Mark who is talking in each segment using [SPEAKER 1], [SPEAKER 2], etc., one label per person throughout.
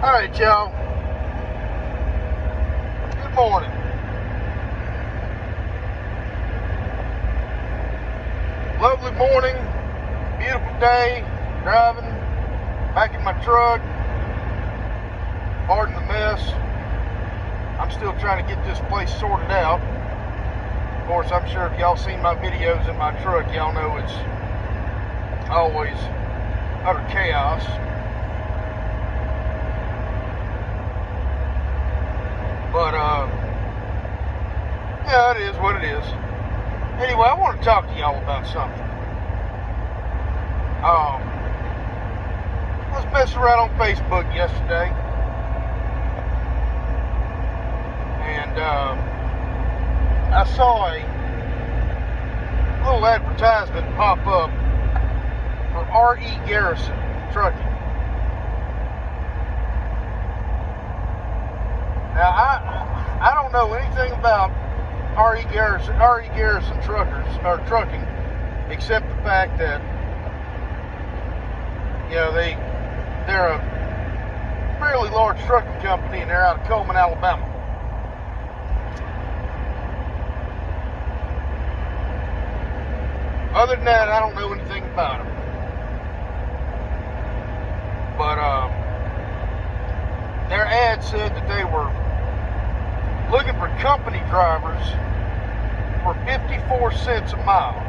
[SPEAKER 1] Alright, y'all. Good morning. Lovely morning. Beautiful day. Driving. Back in my truck. Pardon the mess. I'm still trying to get this place sorted out. Of course, I'm sure if y'all seen my videos in my truck, y'all know it's always utter chaos. But, yeah, it is what it is. Anyway, I want to talk to y'all about something. I was messing around on Facebook yesterday. And, I saw a little advertisement pop up for R.E. Garrison Trucking. Now, I don't know anything about R.E. Garrison trucking, except the fact that, you know, they're a fairly large trucking company, and they're out of Coleman, Alabama. Other than that, I don't know anything about them. But their ad said that they were looking for company drivers for 54 cents a mile.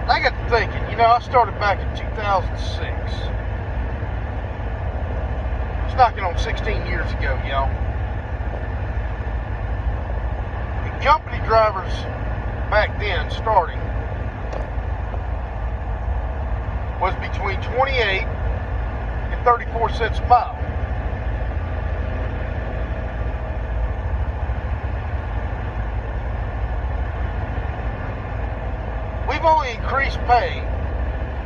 [SPEAKER 1] I got to thinking, you know, I started back in 2006. It's knocking on 16 years ago, y'all. The company drivers back then, starting, was between 28 and 34 cents a mile. We've only increased pay.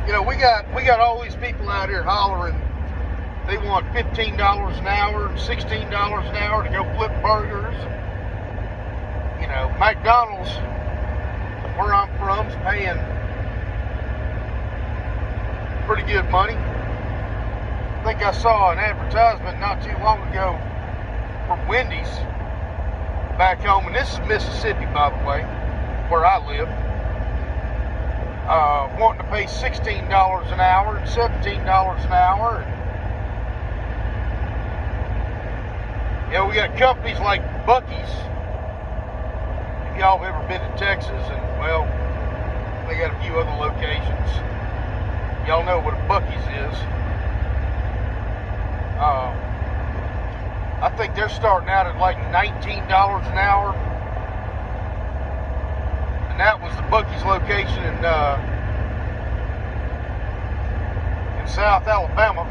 [SPEAKER 1] You know, we got all these people out here hollering they want $15 an hour, $16 an hour to go flip burgers. You know, McDonald's, where I'm from, is paying pretty good money. I think I saw an advertisement not too long ago for Wendy's back home, and this is Mississippi, by the way, where I live. Wanting to pay $16 an hour and $17 an hour. And, you know, we got companies like Buc-ee's. If y'all have ever been to Texas, and, well, they got a few other locations. Y'all know what a Buc-ee's is. I think they're starting out at like $19 an hour. And that was the Buc-ee's location in South Alabama.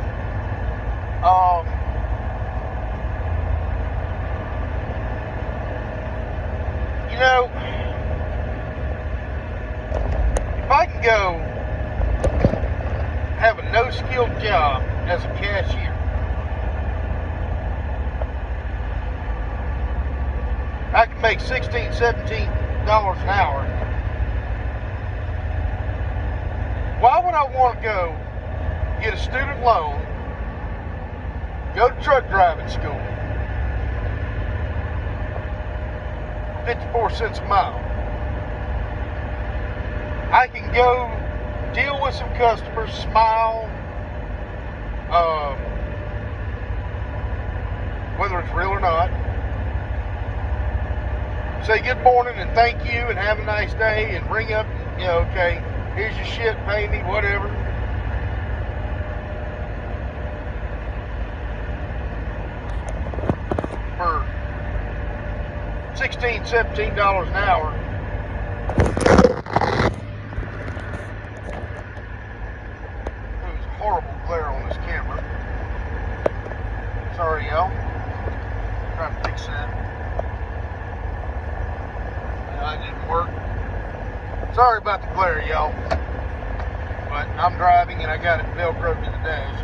[SPEAKER 1] You know, if I can go have a no-skilled job as a cashier, I can make $16, $17 an hour. Why would I want to go get a student loan, go to truck driving school, 54 cents a mile? I can go deal with some customers, smile, whether it's real or not, say good morning and thank you and have a nice day, and ring up, you know, okay, here's your shit, pay me, whatever. For $16, $17 an hour. There's horrible glare on this camera. Sorry, y'all. Trying to fix that. That didn't work. Sorry about the glare, y'all. But I'm driving and I got it velcroed to the dash.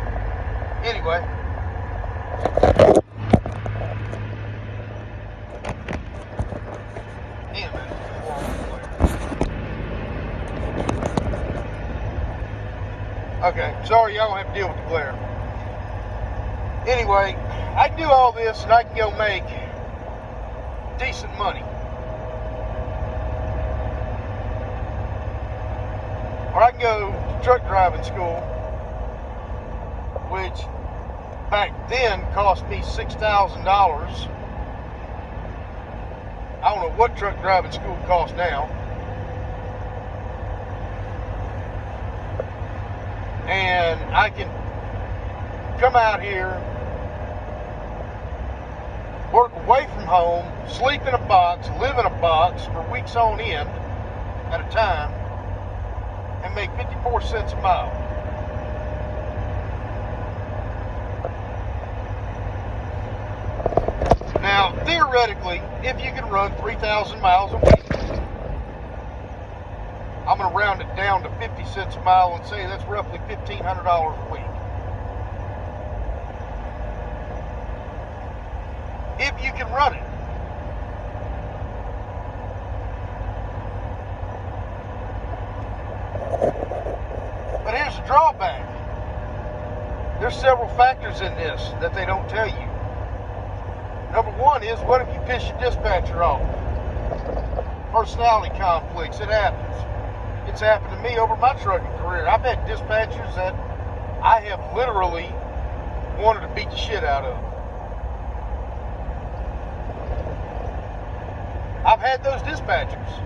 [SPEAKER 1] Anyway. Damn it. Okay, sorry y'all don't have to deal with the glare. Anyway, I can do all this and I can go make decent money. Or I can go to truck driving school, which back then cost me $6,000. I don't know what truck driving school costs now. And I can come out here, work away from home, sleep in a box, live in a box for weeks on end at a time, and make 54 cents a mile. Now, theoretically, if you can run 3,000 miles a week, I'm going to round it down to 50 cents a mile and say that's roughly $1,500 a week. If you can run it. But here's the drawback. There's several factors in this that they don't tell you. Number one is, what if you piss your dispatcher off? Personality conflicts, it happens. It's happened to me over my trucking career. I've had dispatchers that I have literally wanted to beat the shit out of. I've had those dispatchers.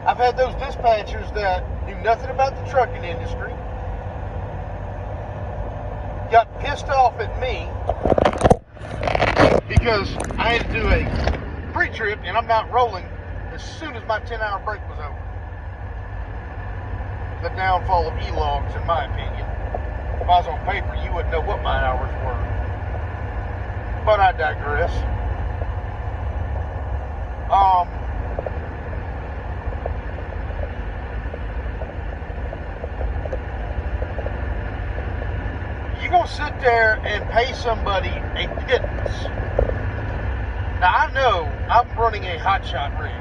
[SPEAKER 1] I've had those dispatchers that knew nothing about the trucking industry, got pissed off at me because I had to do a pre-trip and I'm not rolling as soon as my 10-hour break was over. The downfall of e-logs, in my opinion. If I was on paper, you wouldn't know what my hours were. But I digress. You're going to sit there and pay somebody a pittance. Now, I know I'm running a hotshot rig.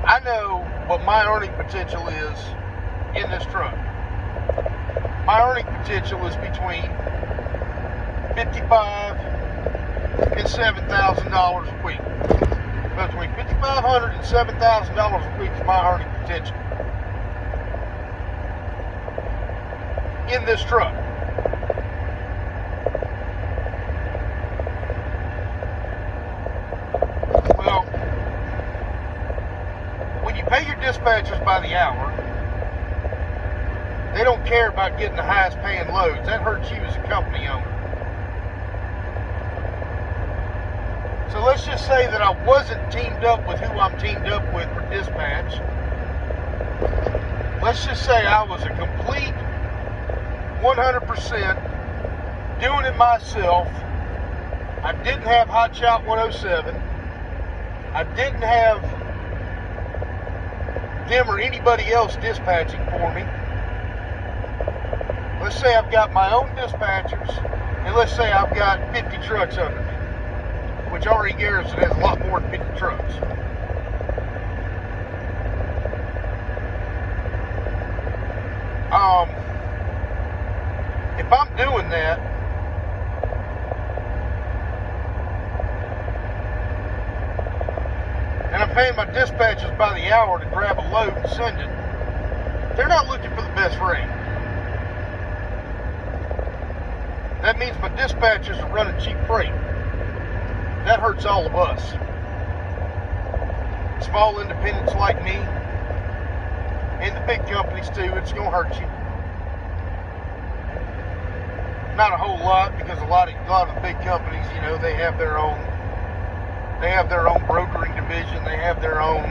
[SPEAKER 1] I know what my earning potential is in this truck. My earning potential is between $55,000 and $7,000 a week. Between $5,500 and $7,000 a week is my earning potential in this truck. Well, when you pay your dispatchers by the hour, they don't care about getting the highest paying loads. That hurts you as a company owner. So let's just say that I wasn't teamed up with who I'm teamed up with for dispatch. Let's just say I was a complete 100% doing it myself. I didn't have Hotshot 107. I didn't have them or anybody else dispatching for me. Let's say I've got my own dispatchers, and let's say I've got 50 trucks under me, which already Garrison has a lot more than 50 trucks. If I'm doing that, and I'm paying my dispatchers by the hour to grab a load and send it, they're not looking for the best rate. That means my dispatchers are running cheap freight. That hurts all of us. Small independents like me, and the big companies too, it's going to hurt you. Not a whole lot, because a lot of the big companies, you know, they have their own brokering division. They have their own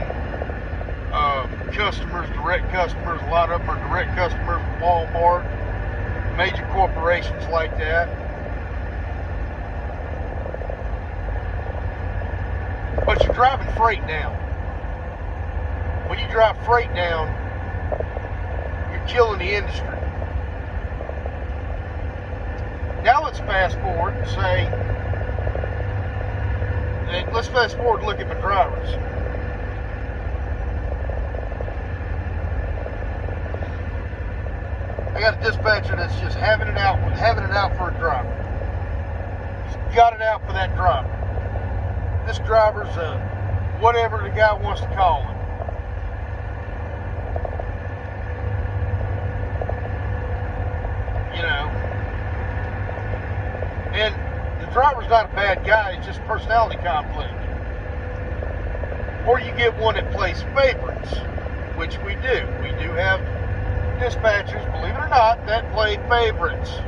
[SPEAKER 1] customers, direct customers. A lot of them are direct customers with Walmart, major corporations like that. But you're driving freight down. When you drive freight down, you're killing the industry. Now let's fast forward and say, let's fast forward and look at my drivers. I got a dispatcher that's just having it out for a driver. He's got it out for that driver. This driver's whatever the guy wants to call him. You know. And the driver's not a bad guy, it's just personality conflict. Or you get one that plays favorites, which we do. We do have dispatchers, believe it or not, that play favorites.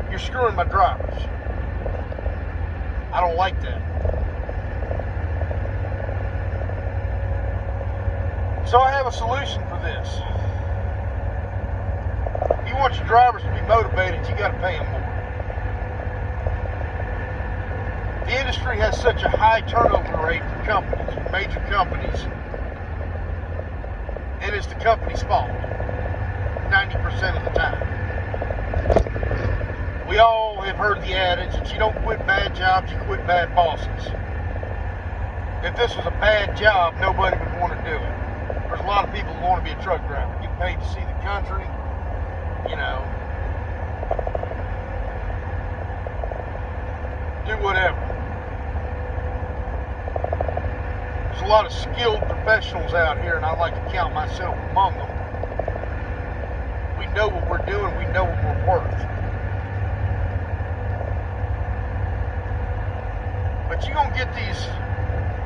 [SPEAKER 1] You're screwing my drivers. I don't like that. So I have a solution for this. If you want your drivers to be motivated, you got to pay them more. The industry has such a high turnover rate for companies, major companies, and it's the company's fault 90% of the time. We all have heard the adage that you don't quit bad jobs, you quit bad bosses. If this was a bad job, nobody would want to do it. There's a lot of people who want to be a truck driver, get paid to see the country, you know, do whatever. There's a lot of skilled professionals out here, and I like to count myself among them. We know what we're doing, we know what we're worth. But you're going to get these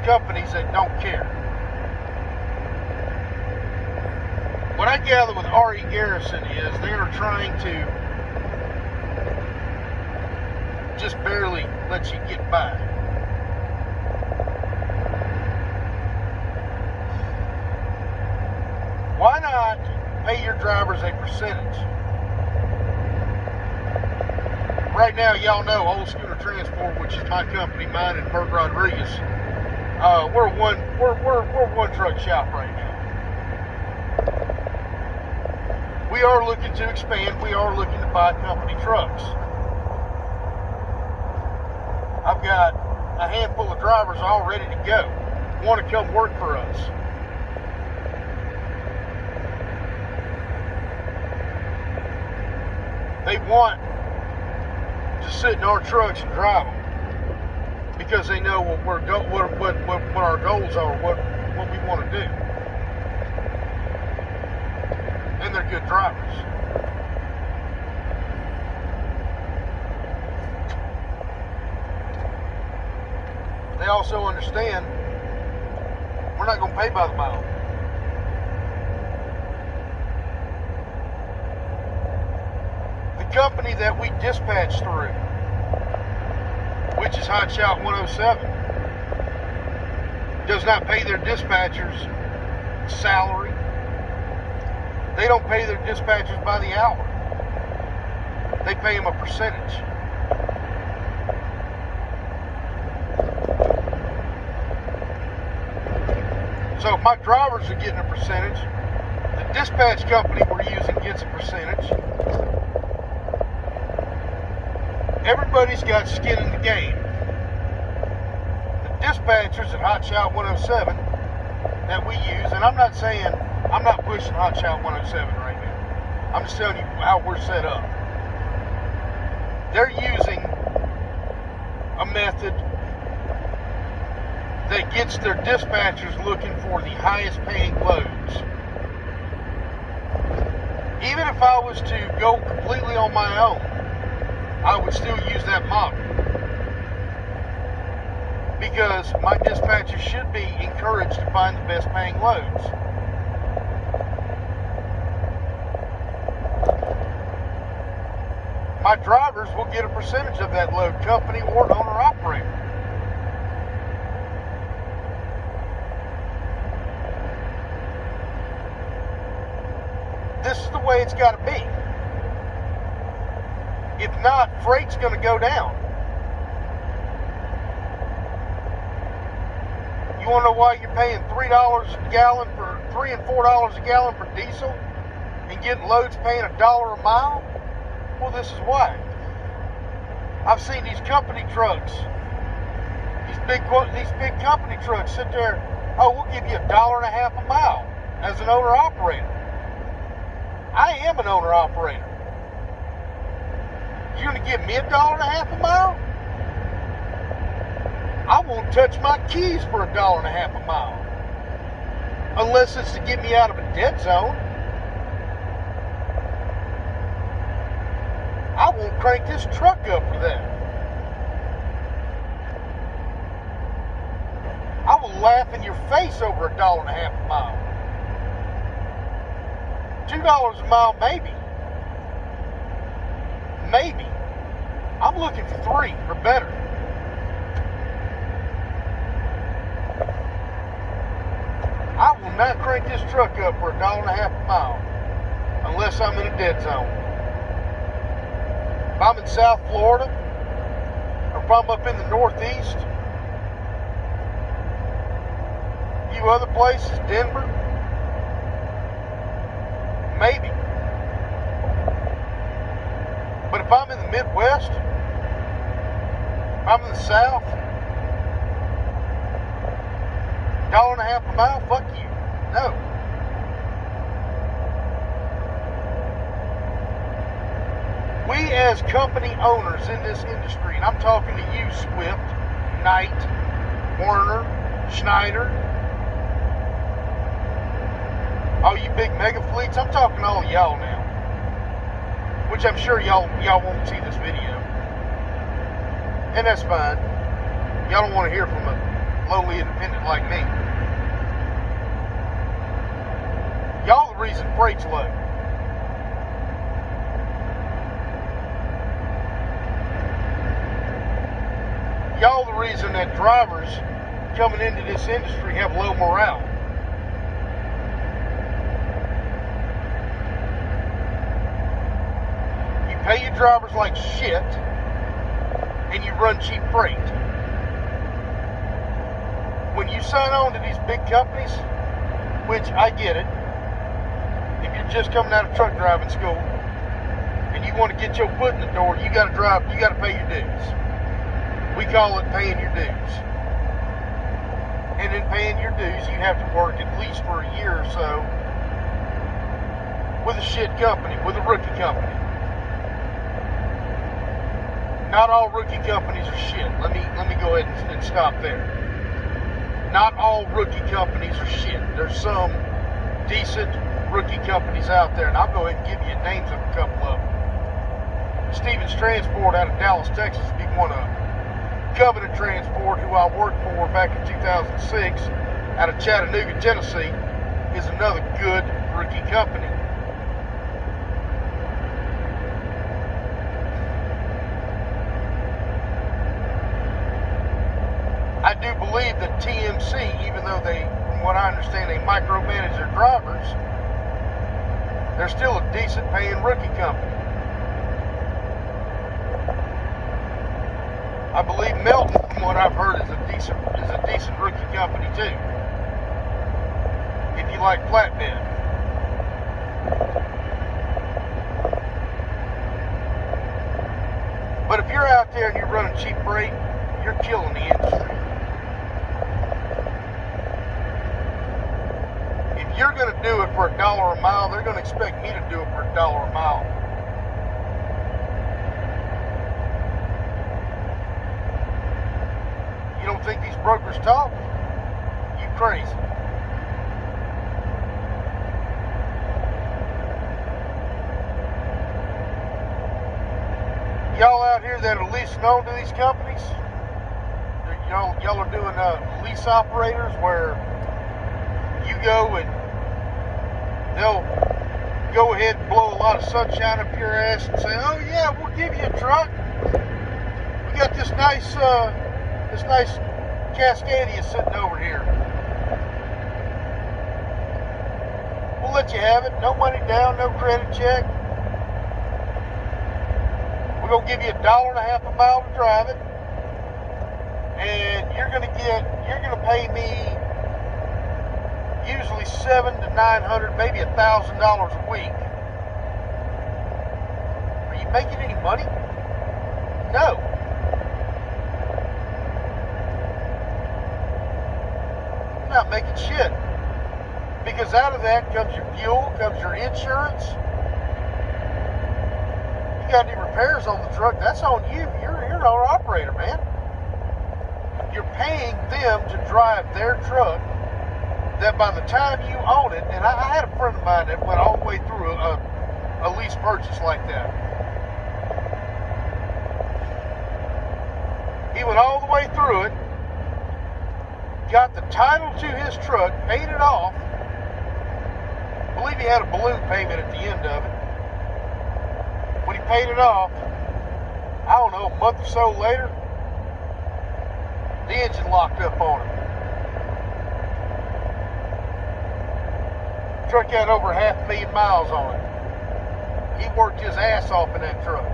[SPEAKER 1] companies that don't care. What I gather with R.E. Garrison is they are trying to just barely let you get by. Why not pay your drivers a percentage? Right now, y'all know Old Schooner Transport, which is my company, mine and Bert Rodriguez. We're one truck shop right now. We are looking to expand. We are looking to buy company trucks. I've got a handful of drivers all ready to go. Want to come work for us. They want to sit in our trucks and drive them because they know what our goals are, what we want to do, and they're good drivers. They also understand we're not going to pay by the mile. The company that we dispatch through, which is Hotshot 107, does not pay their dispatchers salary. They don't pay their dispatchers by the hour. They pay them a percentage. So if my drivers are getting a percentage, the dispatch company we're using gets a percentage. Everybody's got skin in the game. The dispatchers at Hotshot 107 that we use, and I'm not pushing Hotshot 107 right now. I'm just telling you how we're set up. They're using a method that gets their dispatchers looking for the highest paying loads. Even if I was to go completely on my own, I would still use that model. Because my dispatchers should be encouraged to find the best paying loads. My drivers will get a percentage of that load, company or owner-operator. This is the way it's got to be. If not, freight's going to go down. You want to know why you're paying $3 a gallon for $3 and $4 a gallon for diesel, and getting loads paying $1 a mile? Well, this is why. I've seen these company trucks, these big company trucks sit there. Oh, we'll give you $1.50 a mile as an owner operator. I am an owner-operator. You're going to give me $1.50 a mile? I won't touch my keys for $1.50 a mile. Unless it's to get me out of a dead zone. I won't crank this truck up for that. I will laugh in your face over $1.50 a mile. $2 a mile, maybe. Maybe. I'm looking for $3 or better. I will not crank this truck up for $1.50 a mile unless I'm in a dead zone. If I'm in South Florida, or if I'm up in the Northeast, a few other places, Denver, maybe. But if I'm in the Midwest, if I'm in the South, $1.50 a mile, fuck you. No. We as company owners in this industry, and I'm talking to you, Swift, Knight, Warner, Schneider, all you big mega fleets, I'm talking to all of y'all now. Which I'm sure y'all won't see this video. And that's fine. Y'all don't want to hear from a lowly independent like me. Y'all the reason freight's low. Y'all the reason that drivers coming into this industry have low morale. You pay your drivers like shit, and you run cheap freight. When you sign on to these big companies, which I get it, if you're just coming out of truck driving school and you want to get your foot in the door, you got to pay your dues. We call it paying your dues. And in paying your dues, you have to work at least for a year or so with a shit company, with a rookie company. Not all rookie companies are shit. Let me go ahead and stop there. Not all rookie companies are shit. There's some decent rookie companies out there, and I'll go ahead and give you names of a couple of them. Stevens Transport out of Dallas, Texas, being one of them. Covenant Transport, who I worked for back in 2006, out of Chattanooga, Tennessee, is another good rookie company. I do believe that TMC, even though they, from what I understand, they micromanage their drivers, they're still a decent paying rookie company. I believe Melton, from what I've heard, is a decent rookie company too. If you like flatbed. But if you're out there and you're running cheap freight, you're killing the industry. If you're going to do it for $1 a mile, they're going to expect me to do it for $1 a mile. You don't think these brokers talk? You crazy. Y'all out here that are leasing on to these companies, y'all are doing lease operators where you go and they'll go ahead and blow a lot of sunshine up your ass and say, oh yeah, we'll give you a truck. We got this nice Cascadia sitting over here. We'll let you have it. No money down, no credit check. We're going to give you $1.50 a mile to drive it. And you're going to pay me usually $700 to $900, maybe $1,000 a week. Are you making any money? No. You're not making shit. Because out of that comes your fuel, comes your insurance, got any repairs on the truck, that's on you. You're an owner operator, man. You're paying them to drive their truck that by the time you own it, and I had a friend of mine that went all the way through a lease purchase like that. He went all the way through it, got the title to his truck, paid it off. I believe he had a balloon payment at the end of it. When he paid it off, I don't know, a month or so later, the engine locked up on him. The truck had over 500,000 miles on it. He worked his ass off in that truck.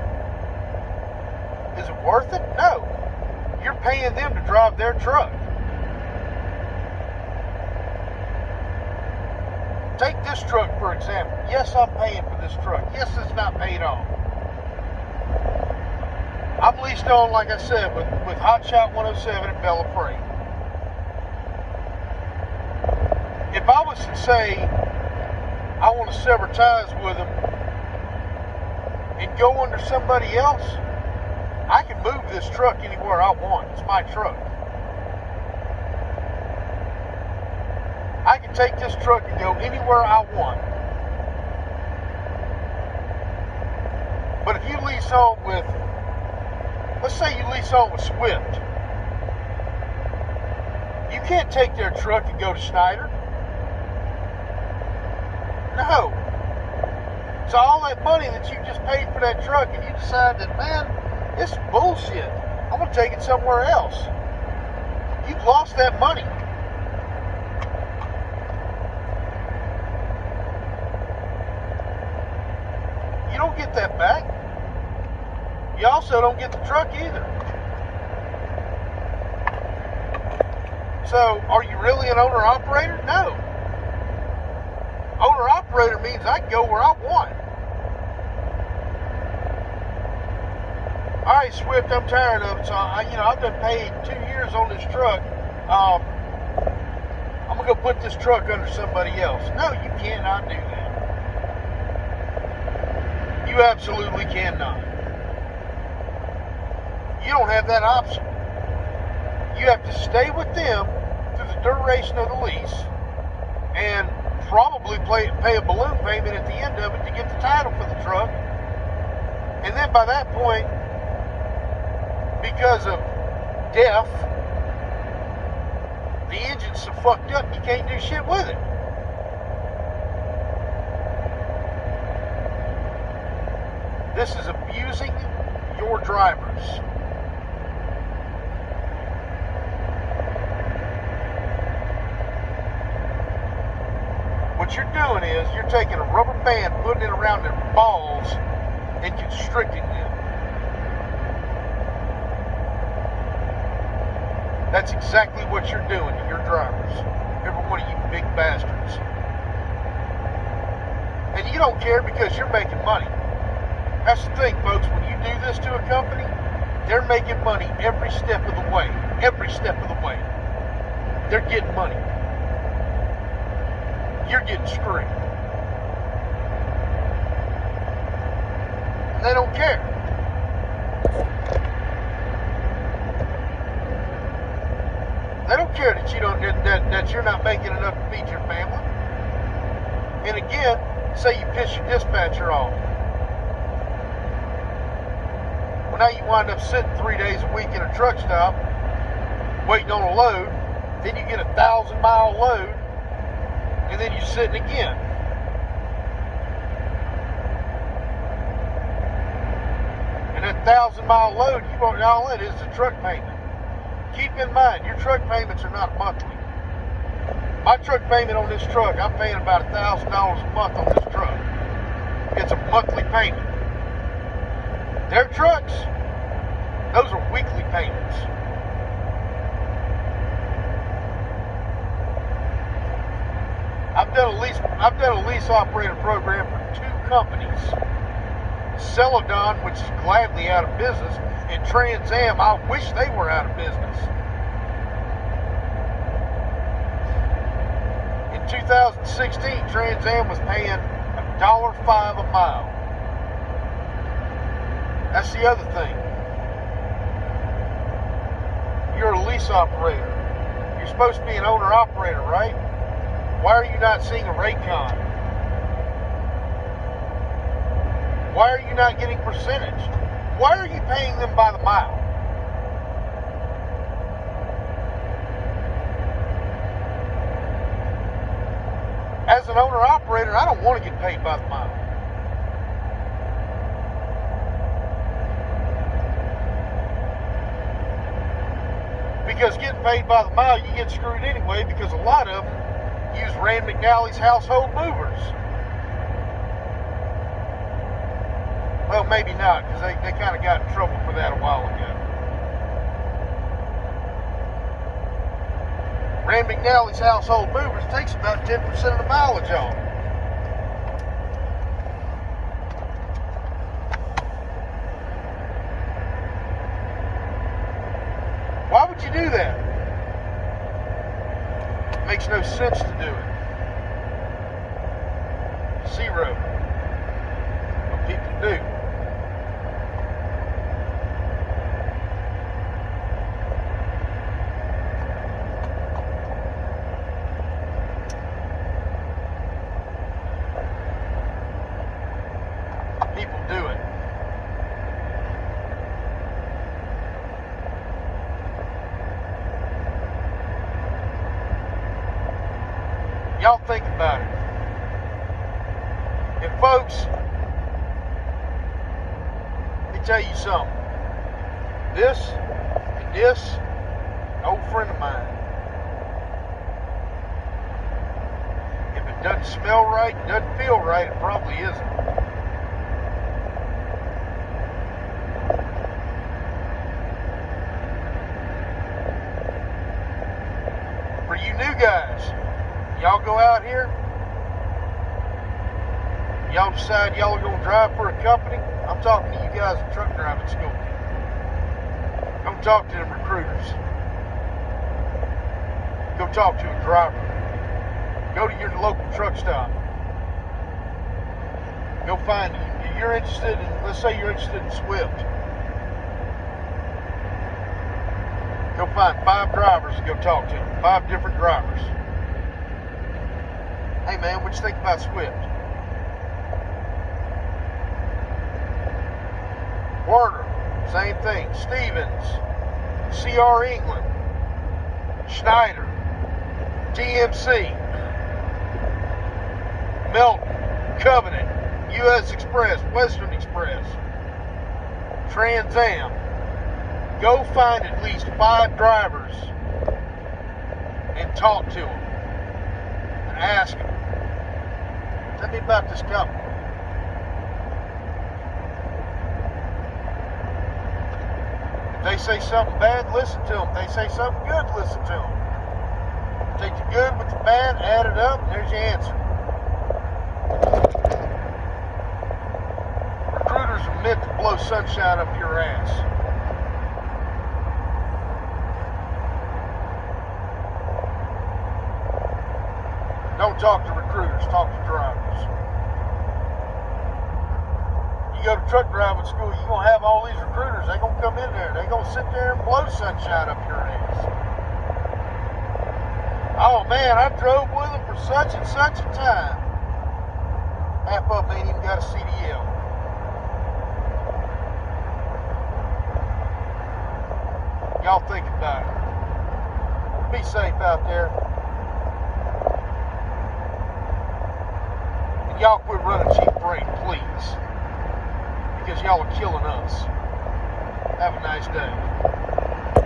[SPEAKER 1] Is it worth it? No. You're paying them to drive their truck. Take this truck, for example. Yes, I'm paying for this truck. Yes, it's not paid off. I'm leased on, like I said, with Hot Shot 107 at Bella Freight. If I was to say I want to sever ties with them and go under somebody else, I can move this truck anywhere I want. It's my truck. I can take this truck and go anywhere I want. But if you lease on with, let's say you lease on with Swift, you can't take their truck and go to Schneider. No. So all that money that you just paid for that truck, and you decide that, man, it's bullshit, I'm going to take it somewhere else. You've lost that money. You don't get that back. You also don't get the truck either. So, are you really an owner-operator? No. Owner-operator means I can go where I want. All right, Swift, I'm tired of it. So, I've been paid 2 years on this truck. I'm going to go put this truck under somebody else. No, you cannot do that. You absolutely cannot. You don't have that option. You have to stay with them through the duration of the lease and probably pay a balloon payment at the end of it to get the title for the truck. And then by that point, because of death, the engine's so fucked up you can't do shit with it. This is abusing your drivers. What you're doing is you're taking a rubber band, putting it around their balls, and constricting them. That's exactly what you're doing to your drivers. Every one of you big bastards. And you don't care because you're making money. That's the thing, folks. When you do this to a company, they're making money every step of the way. Every step of the way. They're getting money. You're getting screwed. And they don't care. They don't care that that you're not making enough to feed your family. And again, say you piss your dispatcher off. Well, now you wind up sitting 3 days a week in a truck stop, waiting on a load. Then you get a 1,000-mile load, and then you're sitting again. And that 1,000-mile load, all it is a truck payment. Keep in mind, your truck payments are not monthly. My truck payment on this truck, I'm paying about $1,000 a month on this truck. It's a monthly payment. Their trucks, those are weekly payments. I've done a lease operator program for 2 companies. Celadon, which is gladly out of business, and Trans Am, I wish they were out of business. In 2016, Trans Am was paying $1.05 a mile. That's the other thing. You're a lease operator. You're supposed to be an owner-operator, right? Why are you not seeing a Raycon? Why are you not getting percentage? Why are you paying them by the mile? As an owner-operator, I don't want to get paid by the mile. Because getting paid by the mile, you get screwed anyway, because a lot of them use Rand McNally's household movers. Well, maybe not, because they kind of got in trouble for that a while ago. Rand McNally's household movers takes about 10% of the mileage off. Why would you do that? It makes no sense to do it. Zero. But people do. People do it. Y'all think about it. And folks, let me tell you something. This and this, an old friend of mine. If it doesn't smell right, doesn't feel right, it probably isn't. For you new guys, y'all go out here, y'all decide y'all are going to drive for a company. I'm talking to you guys in truck driving school. Don't talk to them recruiters. Go talk to a driver. Go to your local truck stop. Go find, you're interested in, let's say you're interested in Swift. Go find 5 drivers and go talk to them. 5 different drivers. Hey man, what you think about Swift? Werner, same thing. Stevens, CR England, Schneider, TMC, Melton, Covenant, US Express, Western Express, Trans Am. Go find at least 5 drivers and talk to them and ask them, tell me about this company. If they say something bad, listen to them. If they say something good, listen to them. Take the good with the bad, add it up, and there's your answer. Recruiters are meant to blow sunshine up your ass. Don't talk to recruiters, talk to drivers. You go to truck driving school, you're going to have all these recruiters. They're going to come in there. They're going to sit there and blow sunshine up your ass. Oh man, I drove with them for such and such a time. Half of them ain't even got a CDL. Y'all think about it. Be safe out there. And y'all quit running cheap freight, please. Because y'all are killing us. Have a nice day.